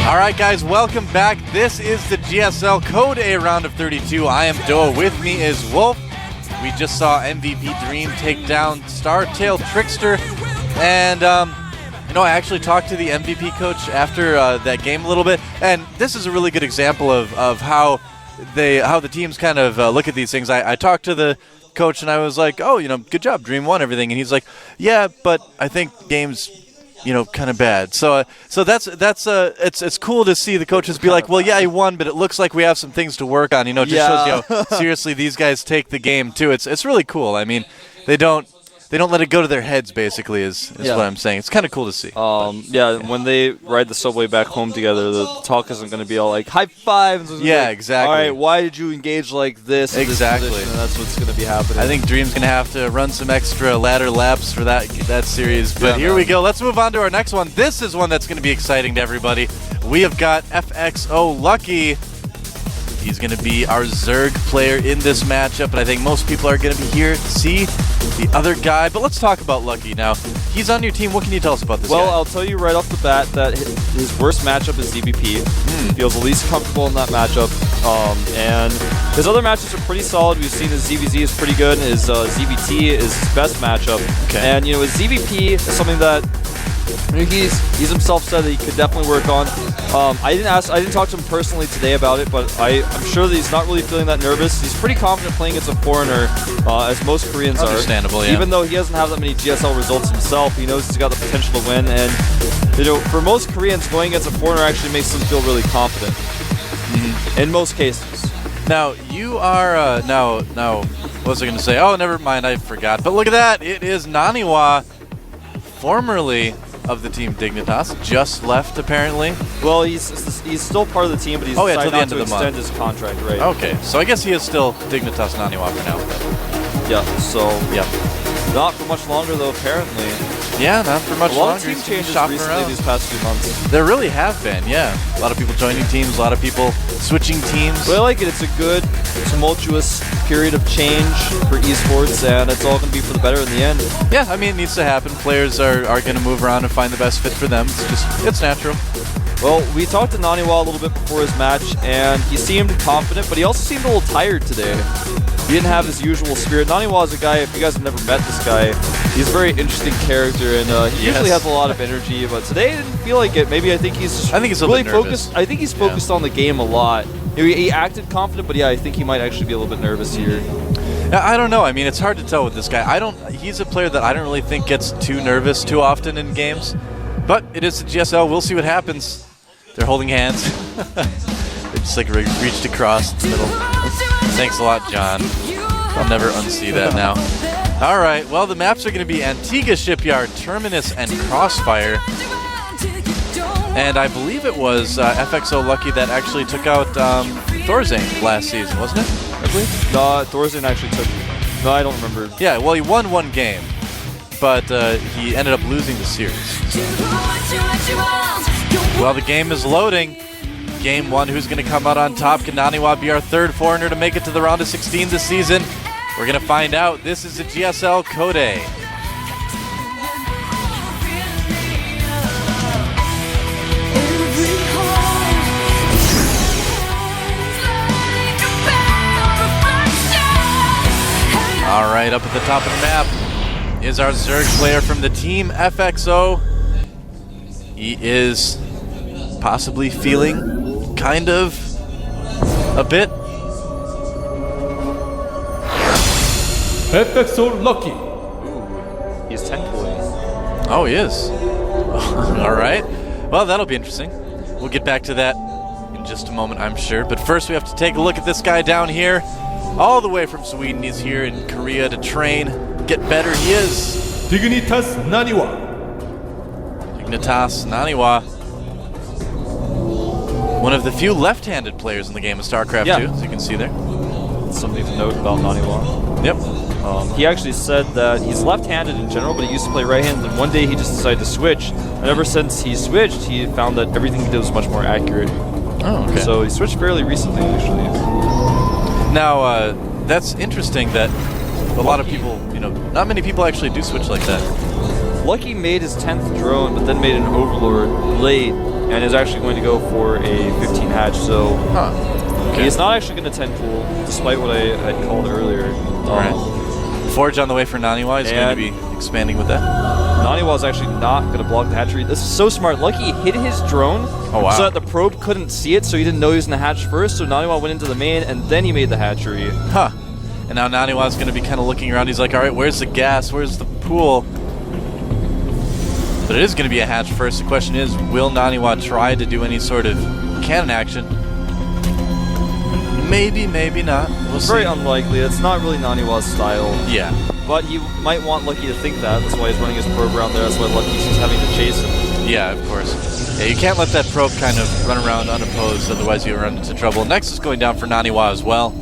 All right, guys, welcome back. This is the GSL Code A round of 32. I am Doa. With me is Wolf. We just saw MVP Dream take down Startail Trickster. And, I actually talked to the MVP coach after that game a little bit. And this is a really good example of how the teams kind of look at these things. I talked to the coach and I was like, oh, good job, Dream won everything. And he's like, yeah, but I think game's kind of bad. So it's cool to see the coaches be like, well, yeah, he won, but it looks like we have some things to work on. It just shows you how seriously these guys take the game too. It's really cool. I mean, they don't let it go to their heads, basically, is what I'm saying. It's kind of cool to see. When they ride the subway back home together, the talk isn't going to be all like, high five. Yeah, exactly. All right, why did you engage like this? Exactly. And that's what's going to be happening. I think Dream's going to have to run some extra ladder laps for that series. But here we go. Let's move on to our next one. This is one that's going to be exciting to everybody. We have got FXO Lucky. He's going to be our Zerg player in this matchup, and I think most people are going to be here to see the other guy. But let's talk about Lucky now. He's on your team. What can you tell us about this guy? Well, I'll tell you right off the bat that his worst matchup is ZVP. He feels the least comfortable in that matchup. And his other matchups are pretty solid. We've seen his ZVZ is pretty good. His ZVT is his best matchup. Okay. And, his ZVP is something that he's himself said that he could definitely work on. I didn't talk to him personally today about it, but I'm sure that he's not really feeling that nervous. He's pretty confident playing against a foreigner, as most Koreans are. Understandable, yeah. Even though he doesn't have that many GSL results himself, he knows he's got the potential to win. And for most Koreans, going against a foreigner actually makes them feel really confident. In most cases. Now you are now. What was I going to say? Oh, never mind. I forgot. But look at that. It is Naniwa, formerly of the team Dignitas, just left apparently. Well, he's still part of the team, but he's decided not to extend his contract, right? Okay, so I guess he is still Dignitas Naniwa for now. Yeah, so not for much longer though, apparently. Yeah, not for much longer. A lot of team changes recently these past few months. There really have been, yeah. A lot of people joining teams, a lot of people switching teams. Well, I like it. It's a good, tumultuous period of change for esports, and it's all going to be for the better in the end. Yeah, I mean, it needs to happen. Players are going to move around and find the best fit for them. It's natural. Well, we talked to Naniwa a little bit before his match, and he seemed confident, but he also seemed a little tired today. He didn't have his usual spirit. Naniwa is a guy, if you guys have never met this guy, he's a very interesting character, and he usually has a lot of energy, but today I didn't feel like it. Maybe I think he's really focused. I think he's focused on the game a lot. He acted confident, but yeah, I think he might actually be a little bit nervous here. I don't know. I mean, it's hard to tell with this guy. He's a player that I don't really think gets too nervous too often in games, but it is the GSL. We'll see what happens. They're holding hands. They just reached across the middle. Thanks a lot, John. I'll never unsee that now. All right, well, the maps are going to be Antigua Shipyard, Terminus, and Crossfire. And I believe it was FXO Lucky that actually took out Thorzane last season, wasn't it? I believe? No, Thorzane actually took... No, I don't remember. Yeah, well, he won one game, but he ended up losing the series. Well, the game is loading. Game 1, who's going to come out on top? Can Naniwa be our third foreigner to make it to the round of 16 this season? We're going to find out. This is the GSL Code A. All right, up at the top of the map is our Zerg player from the team FXO. He is possibly feeling kind of a bit. FXO Lucky. Ooh, he's 10 points. Oh, he is. All right. Well, that'll be interesting. We'll get back to that in just a moment, I'm sure. But first, we have to take a look at this guy down here. All the way from Sweden. He's here in Korea to train, get better. He is Dignitas Naniwa. Dignitas Naniwa. One of the few left-handed players in the game of Starcraft 2, as you can see there. Something to note about Naniwa. Yep. He actually said that he's left-handed in general, but he used to play right-handed, and one day he just decided to switch. And ever since he switched, he found that everything he did was much more accurate. Oh, okay. So he switched fairly recently, actually. Now, that's interesting that a lot of people, not many people actually do switch like that. Lucky made his 10th drone, but then made an Overlord late. and is actually going to go for a 15 hatch. So Okay. he's not actually going to 10 pool, despite what I had called earlier. Alright. Forge on the way for Naniwa. He's going to be expanding with that. Naniwa is actually not going to block the hatchery. This is so smart. Lucky hit his drone so that the probe couldn't see it, so he didn't know he was going to hatch first. So Naniwa went into the main, and then he made the hatchery. Huh. And now Naniwa is going to be kind of looking around. He's like, all right, where's the gas? Where's the pool? But it is going to be a hatch first. The question is, will Naniwa try to do any sort of cannon action? Maybe, maybe not. We'll see. Very unlikely. It's not really Naniwa's style. Yeah. But you might want Lucky to think that. That's why he's running his probe around there. That's why Lucky's just having to chase him. Yeah, of course. Yeah, you can't let that probe kind of run around unopposed, otherwise you run into trouble. Next is going down for Naniwa as well.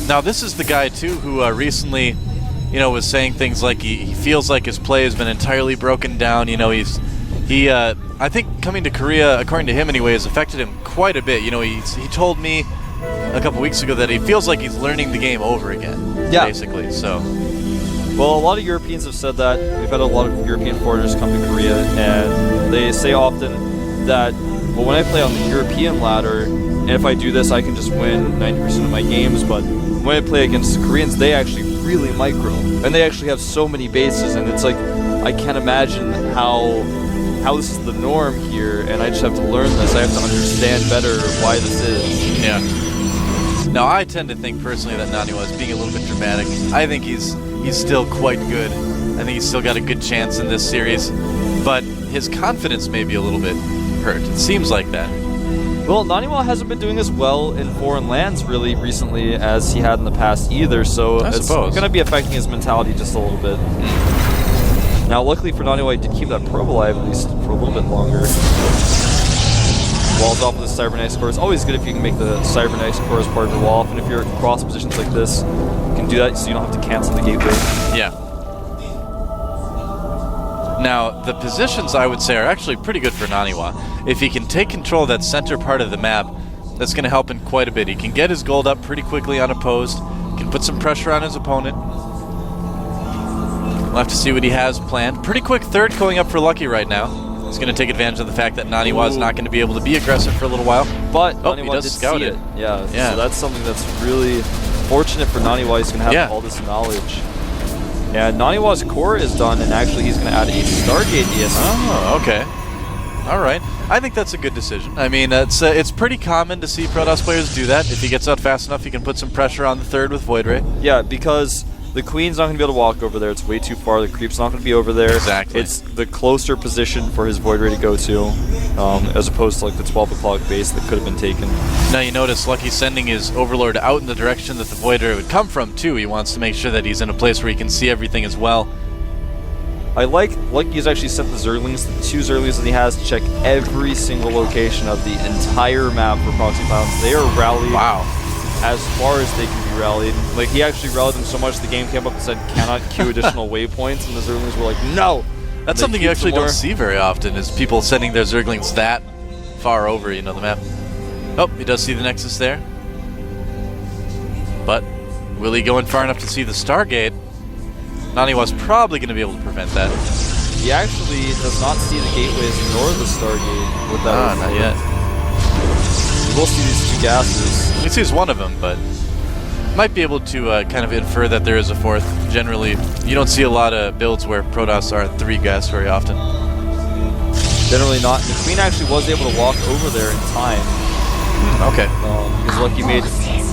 Now, this is the guy, too, who recently, you know, was saying things like he feels like his play has been entirely broken down. You know, I think coming to Korea, according to him anyway, has affected him quite a bit. You know, he told me a couple weeks ago that he feels like he's learning the game over again, basically. So, well, a lot of Europeans have said that. We've had a lot of European foreigners come to Korea, and they say often that, well, when I play on the European ladder, and if I do this, I can just win 90% of my games, but when I play against the Koreans, they actually really micro, and they actually have so many bases, and it's like, I can't imagine how this is the norm here, and I just have to learn this. I have to understand better why this is. Yeah. Now, I tend to think personally that Naniwa is being a little bit dramatic. I think he's still quite good. I think he's still got a good chance in this series, but his confidence may be a little bit hurt. It seems like that. Well, Naniwa hasn't been doing as well in foreign lands really recently as he had in the past either, so it's going to be affecting his mentality just a little bit. Now, luckily for Naniwa, he did keep that probe alive at least for a little bit longer. Walls off with the cybernetics core. It's always good if you can make the cybernetics core as part of your wall off, and if you're in cross positions like this, you can do that so you don't have to cancel the gateway. Yeah. Now, the positions, I would say, are actually pretty good for Naniwa. If he can take control of that center part of the map, that's going to help him quite a bit. He can get his gold up pretty quickly unopposed, can put some pressure on his opponent. We'll have to see what he has planned. Pretty quick third going up for Lucky right now. He's going to take advantage of the fact that Naniwa is not going to be able to be aggressive for a little while. But Naniwa he does scout see it. Yeah, so that's something that's really fortunate for Naniwa. He's going to have all this knowledge. Yeah, Naniwa's core is done, and actually he's going to add a Stargate ESC. Oh, okay. All right. I think that's a good decision. I mean, it's pretty common to see Protoss players do that. If he gets out fast enough, he can put some pressure on the third with Void Ray. Yeah, because the Queen's not going to be able to walk over there. It's way too far. The Creep's not going to be over there. Exactly. It's the closer position for his Void Ray to go to, as opposed to like the 12 o'clock base that could have been taken. Now you notice Lucky's sending his Overlord out in the direction that the Void Ray would come from, too. He wants to make sure that he's in a place where he can see everything as well. I like Lucky's actually sent the Zerglings, the 2 Zerglings that he has, to check every single location of the entire map for proxy pylons. They are rallied as far as they can be rallied. Like, he actually rallied them so much the game came up and said, cannot queue additional waypoints, and the Zerglings were like, no! That's something you actually don't see very often, is people sending their Zerglings that far over, you know, the map. Oh, he does see the Nexus there. But will he go in far enough to see the Stargate? Naniwa's probably going to be able to prevent that. He actually does not see the gateways nor the Stargate with that. Not yet. You will see these 2 gases. He sees one of them, but might be able to kind of infer that there is a 4th. Generally, you don't see a lot of builds where Protoss are at 3 gas very often. Generally not. The Queen actually was able to walk over there in time. Okay. Because Lucky made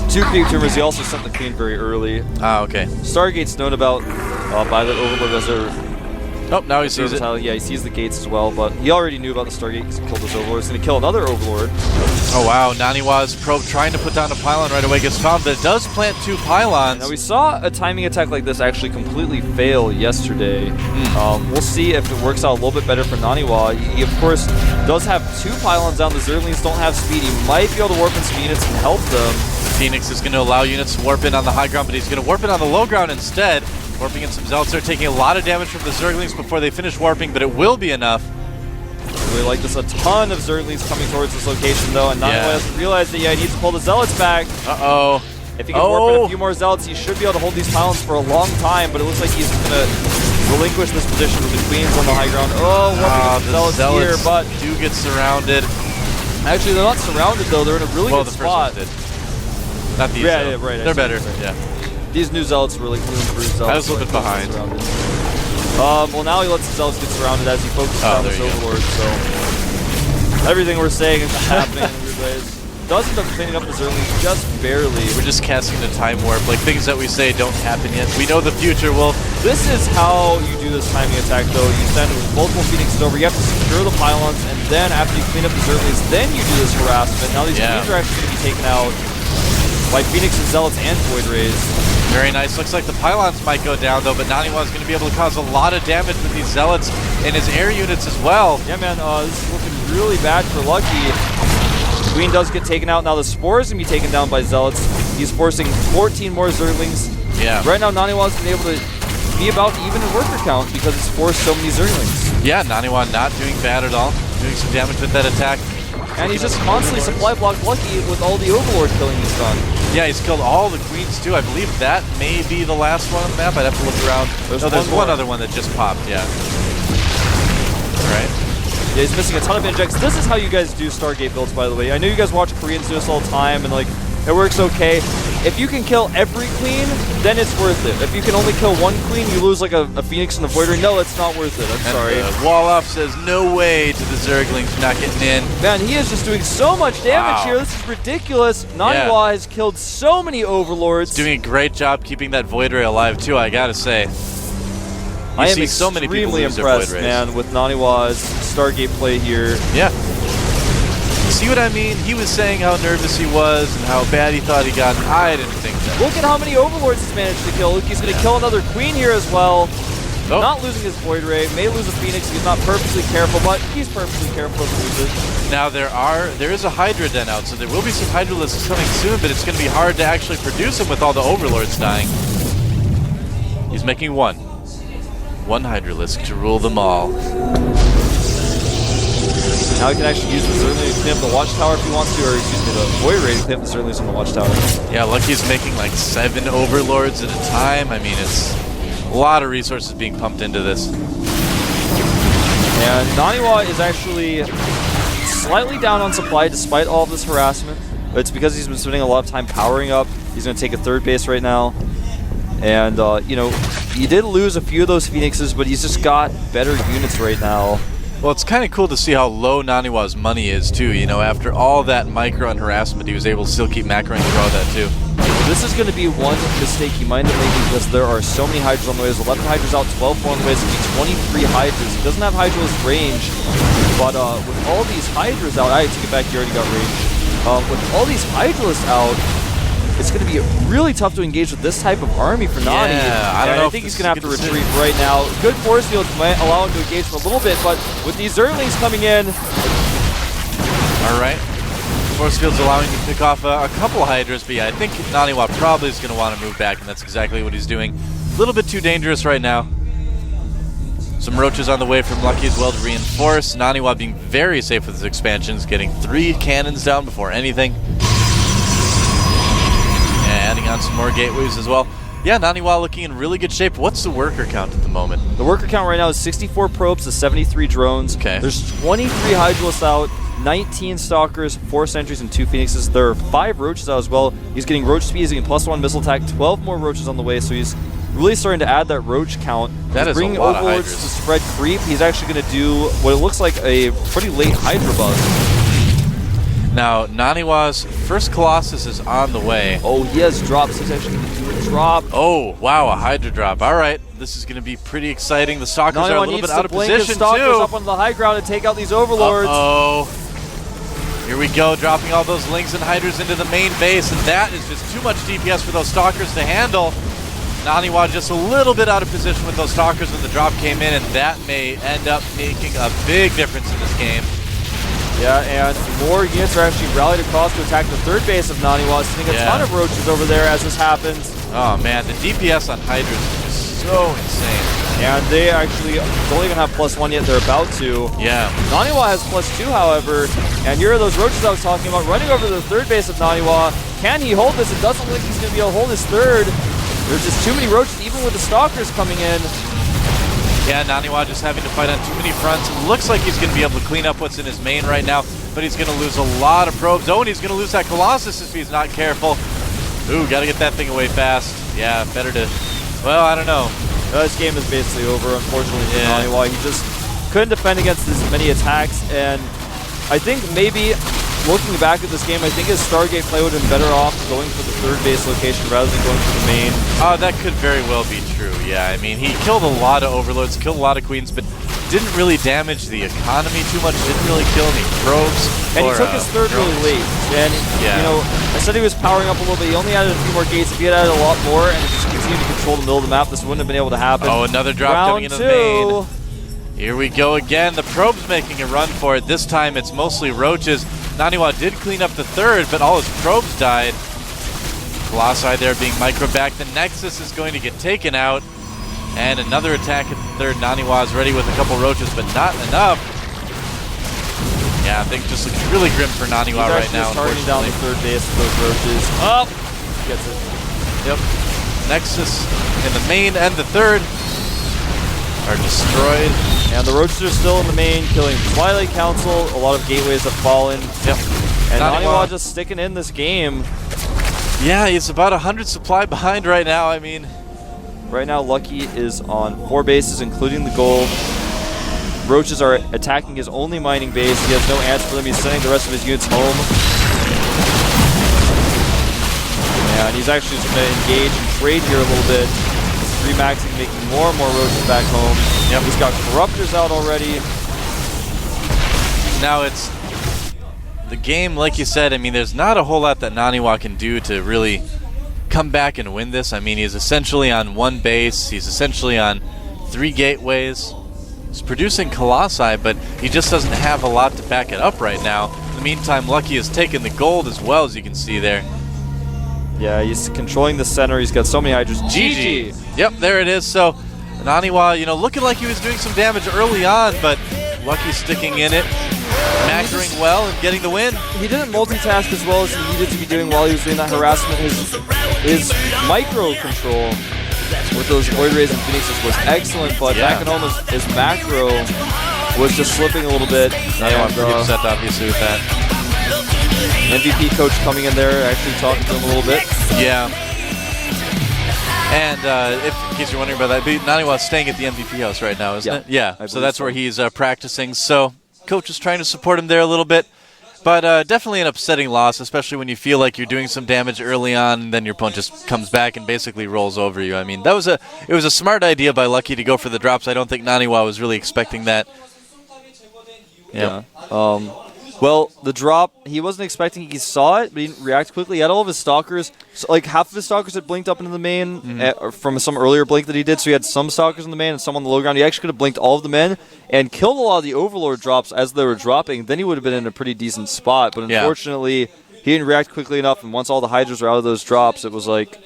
2 big tumors. He also sent the Queen very early. Okay. Stargate's known about by the Overlord as a... Oh, now he sees it. Yeah, he sees the gates as well, but he already knew about the Stargate because he killed this Overlord. He's going to kill another Overlord. Oh, wow. Naniwa's probe trying to put down a pylon right away gets found, but it does plant 2 pylons. Now, we saw a timing attack like this actually completely fail yesterday. We'll see if it works out a little bit better for Naniwa. He, of course, does have 2 pylons down. The Zerglings don't have speed. He might be able to warp in some units and help them. Phoenix is going to allow units to warp in on the high ground, but he's going to warp in on the low ground instead. Warping in some Zealots. They're taking a lot of damage from the Zerglings before they finish warping, but it will be enough. I really like this. A ton of Zerglings coming towards this location, though, and Naniwa has realized that, he needs to pull the Zealots back. Uh-oh. If he can warp in a few more Zealots, he should be able to hold these pylons for a long time, but it looks like he's going to relinquish this position with the Queens on the high ground. Oh, what the Zealots here, but do get surrounded. actually they're not surrounded though. They're in a really good spot. The first ones did. Not these. Yeah, right. They're better. Right. Yeah. These new Zealots really improved Zealots. I was a little bit behind. Well, now he lets the Zealots get surrounded as he focuses on this Overlord. So everything we're saying is happening in weird ways. Does end up cleaning up the Zerlings just barely. We're just casting the time warp, like things that we say don't happen yet. We know the future will. This is how you do this timing attack, though. You send multiple Phoenixes over. You have to secure the pylons, and then after you clean up the Zerlings, then you do this harassment. Now these Queens are actually going to be taken out by Phoenixes, Zealots, and Void Rays. Very nice. Looks like the pylons might go down, though, but Naniwa is going to be able to cause a lot of damage with these Zealots and his air units as well. Yeah, man, this is looking really bad for Lucky. Queen does get taken out. Now the Spore is going to be taken down by Zealots. He's forcing 14 more Zerlings. Yeah. Right now, Naniwa's been able to be about even in worker count because it's forced so many Zerlings. Yeah, Naniwa not doing bad at all. Doing some damage with that attack. And he's just constantly supply blocked Lucky with all the Overlord killing he's done. Yeah, he's killed all the Queens too. I believe that may be the last one on the map. I'd have to look around. There's one other one that just popped, yeah. Alright. Yeah, he's missing a ton of injects. This is how you guys do Stargate builds, by the way. I know you guys watch Koreans do this all the time, and like, it works okay. If you can kill every Queen, then it's worth it. If you can only kill one Queen, you lose like a Phoenix and a Void Ray. No, it's not worth it. I'm sorry. Wall-Off says no way to the Zerglings not getting in. Man, he is just doing so much damage here. This is ridiculous. Naniwa has killed so many Overlords. He's doing a great job keeping that Void Ray alive too, I gotta say. I am extremely impressed, man, with Naniwa's Stargate play here. Yeah. See what I mean? He was saying how nervous he was and how bad he thought he got. I didn't think that. Look at how many Overlords he's managed to kill. Look, he's going to kill another Queen here as well. Oh. Not losing his Void Ray. May lose a Phoenix. He's not purposely careful, but he's purposely careful to lose it. Now there is a Hydra Den out, so there will be some Hydralisks coming soon, but it's going to be hard to actually produce them with all the Overlords dying. He's making one Hydralisk to rule them all. Now he can actually use the Zerlings to clean up the Watchtower if he wants to, or excuse me, the Void Ray to clean up the Zerlings on the Watchtower. Yeah, Lucky's making like 7 Overlords at a time. I mean, it's a lot of resources being pumped into this. And Naniwa is actually slightly down on supply despite all of this harassment. But it's because he's been spending a lot of time powering up. He's going to take a third base right now. And, you know, he did lose a few of those Phoenixes, but he's just got better units right now. Well, it's kind of cool to see how low Naniwa's money is, too. You know, after all that micro and harassment, he was able to still keep macroing through all that, too. This is going to be one mistake you might end up making because there are so many Hydras on the way. There's 11 Hydras out, 12 more on the way. It's going to be 23 Hydras. He doesn't have Hydra's range, but with all these Hydras out, I take it back, he already got range. With all these Hydras out, it's going to be really tough to engage with this type of army for Nani. Yeah, I think he's going to have to retreat right now. Good force fields might allow him to engage for a little bit, but with these Zerlings coming in... All right. Force field's allowing him to pick off a couple Hydras, but yeah, I think Naniwa probably is going to want to move back, and that's exactly what he's doing. A little bit too dangerous right now. Some Roaches on the way from Lucky as well to reinforce. Naniwa being very safe with his expansions, getting 3 cannons down before anything. Adding on some more gateways as well. Yeah, Naniwa looking in really good shape. What's the worker count at the moment? The worker count right now is 64 probes to 73 drones. Okay. There's 23 Hydralisks out, 19 Stalkers, 4 Sentries, and 2 Phoenixes. There are 5 Roaches out as well. He's getting Roach speed, he's getting +1 missile attack, 12 more Roaches on the way, so he's really starting to add that Roach count. That is bringing a lot of Overlords Hydras. to spread creep. He's actually going to do what it looks like a pretty late Hydra buzz. Now, Naniwa's first Colossus is on the way. Oh, he has drops. He's actually going to do a drop. Oh, wow, a Hydra drop. All right, this is going to be pretty exciting. The Stalkers are a little bit out of position, Stalkers too. up onto the high ground and take out these Overlords. Uh-oh. Here we go, dropping all those Lings and Hydras into the main base, and that is just too much DPS for those Stalkers to handle. Naniwa just a little bit out of position with those Stalkers when the drop came in, and that may end up making a big difference in this game. Yeah, and more units are actually rallied across to attack the third base of Naniwa, sending a ton of Roaches over there as this happens. Oh man, the DPS on Hydras is just so insane. And they actually don't even have +1 yet, they're about to. Yeah. Naniwa has +2, however, and here are those Roaches I was talking about running over to the third base of Naniwa. Can he hold this? It doesn't look like he's going to be able to hold his third. There's just too many Roaches, even with the Stalkers coming in. Yeah, Naniwa just having to fight on too many fronts. It looks like he's going to be able to clean up what's in his main right now, but he's going to lose a lot of probes. Oh, and he's going to lose that Colossus if he's not careful. Ooh, got to get that thing away fast. Yeah, better to... Well, I don't know. This game is basically over, unfortunately, for Naniwa. He just couldn't defend against as many attacks, and I think maybe... Looking back at this game, I think his Stargate play would have been better off going for the third base location rather than going for the main. That could very well be true, yeah. I mean, he killed a lot of overloads, killed a lot of queens, but didn't really damage the economy too much, didn't really kill any probes. And he took his third really late. And, you know, I said he was powering up a little bit. He only added a few more gates. If he had added a lot more and just continued to control the middle of the map, this wouldn't have been able to happen. Oh, another drop coming into the main. Here we go again. The probe's making a run for it. This time it's mostly roaches. Naniwa did clean up the third, but all his probes died. Colossi there being micro-backed. The Nexus is going to get taken out. And another attack at the third. Naniwa is ready with a couple roaches, but not enough. Yeah, things just looking really grim for Naniwa right now. Targeting down the third base with those roaches. Oh! Gets it. Yep. Nexus in the main and the third are destroyed. And the roaches are still in the main, killing Twilight Council. A lot of gateways have fallen. Yep. And Naniwa just sticking in this game. Yeah, he's about 100 supply behind right now. I mean, right now Lucky is on 4 bases, including the gold. Roaches are attacking his only mining base. He has no answer for them. He's sending the rest of his units home. Yeah, and he's actually just going to engage and trade here a little bit. Remaxing, making more and more roaches back home. Yep. He's got Corruptors out already. Now it's the game, like you said, I mean, there's not a whole lot that Naniwa can do to really come back and win this. I mean, he's essentially on 1 base. He's essentially on 3 gateways. He's producing Colossi, but he just doesn't have a lot to back it up right now. In the meantime, Lucky has taken the gold as well, as you can see there. Yeah, he's controlling the center. He's got so many Hydras. GG. Yep, there it is. So Naniwa, you know, looking like he was doing some damage early on, but Lucky sticking in it, macroing well and getting the win. He didn't multitask as well as he needed to be doing while he was doing that harassment. His micro control with those Void Rays and Phoenixes was excellent, but back at home his macro was just slipping a little bit. Naniwa pretty upset, obviously, with that. MVP coach coming in there, actually talking to him a little bit. Yeah. And in case you're wondering about that, Naniwa's staying at the MVP house right now, isn't it? Yeah. So that's where he's practicing. So coach is trying to support him there a little bit. But definitely an upsetting loss, especially when you feel like you're doing some damage early on, and then your opponent just comes back and basically rolls over you. I mean, it was a smart idea by Lucky to go for the drops. I don't think Naniwa was really expecting that. Yeah. Well, the drop, he wasn't expecting. He saw it, but he didn't react quickly. He had all of his stalkers. So, like, half of his stalkers had blinked up into the main from some earlier blink that he did. So he had some stalkers in the main and some on the low ground. He actually could have blinked all of them in and killed a lot of the Overlord drops as they were dropping. Then he would have been in a pretty decent spot. But unfortunately, he didn't react quickly enough. And once all the Hydras were out of those drops, it was like,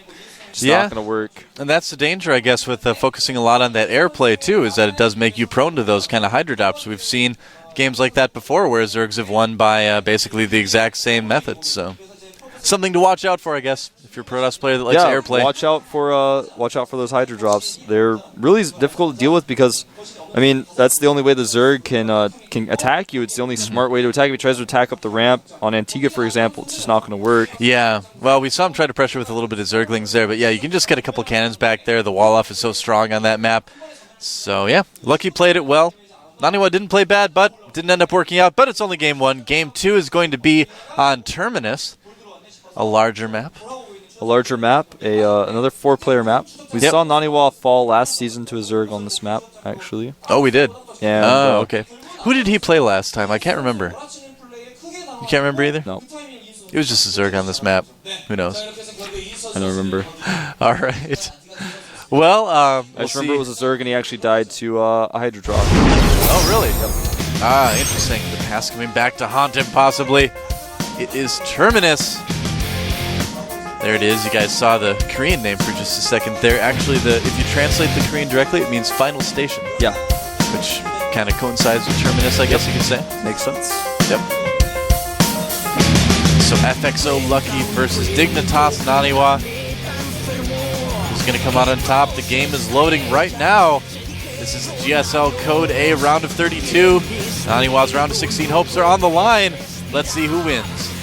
just not going to work. And that's the danger, I guess, with focusing a lot on that airplay, too, is that it does make you prone to those kind of Hydra drops. We've seen games like that before where Zergs have won by basically the exact same methods. So something to watch out for, I guess, if you're a Protoss player that likes airplay. Watch out for those Hydra drops. They're really difficult to deal with because, I mean, that's the only way the Zerg can attack you. It's the only smart way to attack. If he tries to attack up the ramp on Antigua, for example, it's just not going to work. Yeah, well, we saw him try to pressure with a little bit of Zerglings there, but yeah, you can just get a couple cannons back there. The wall-off is so strong on that map. So yeah, Lucky played it well. Naniwa didn't play bad, but didn't end up working out. But it's only game 1. Game 2 is going to be on Terminus, a larger map. A larger map, another 4-player map. We saw Naniwa fall last season to a Zerg on this map, actually. Oh, we did? Yeah. Oh, okay. Who did he play last time? I can't remember. You can't remember either? No. It was just a Zerg on this map. Who knows? I don't remember. All right. Well, I just remember it was a Zerg and he actually died to a Hydra drop. Oh, really? Yep. Ah, interesting. The past coming back to haunt him, possibly. It is Terminus. There it is. You guys saw the Korean name for just a second there. Actually, if you translate the Korean directly, it means final station. Yeah. Which kind of coincides with Terminus, I guess you could say. Makes sense. Yep. So FXO Lucky versus Dignitas Naniwa. Who's going to come out on top? The game is loading right now. This is the GSL Code A round of 32. Naniwa's round of 16 hopes are on the line. Let's see who wins.